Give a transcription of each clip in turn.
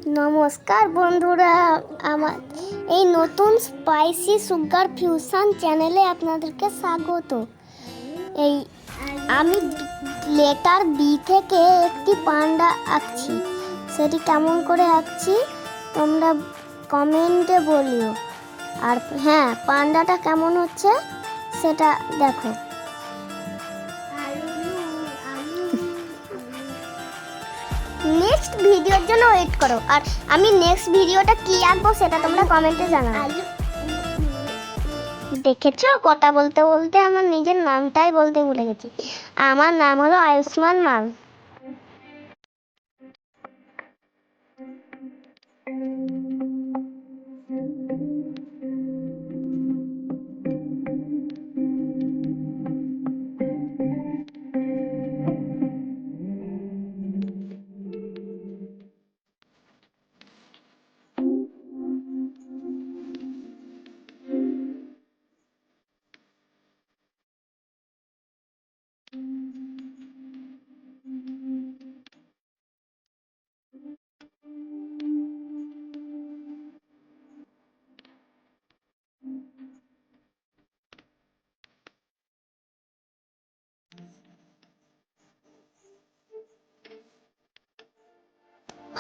নমস্কার বন্ধুরা, আমার এই নতুন স্পাইসি সুগার ফিউশন চ্যানেলে আপনাদেরকে স্বাগত। এই আমি লেটার বি থেকে একটি পান্ডা আঁকছি। সেটি কেমন করে আঁকছি তোমরা কমেন্টে বলিও। আর হ্যাঁ, পান্ডাটা কেমন হচ্ছে সেটা দেখো। নেক্সট ভিডিওর জন্য ওয়েট করো। আর আমি নেক্সট ভিডিওটা কি আঁকবো সেটা তোমরা কমেন্টে জানাও। দেখেছো, কথা বলতে বলতে আমার নিজের নামটাই বলতে ভুলে গেছি। আমার নাম হলো আয়ুষ্মান মাল।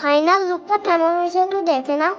ফাইনাল লুকটা কেমন হয়েছে একটু দেখে নাও।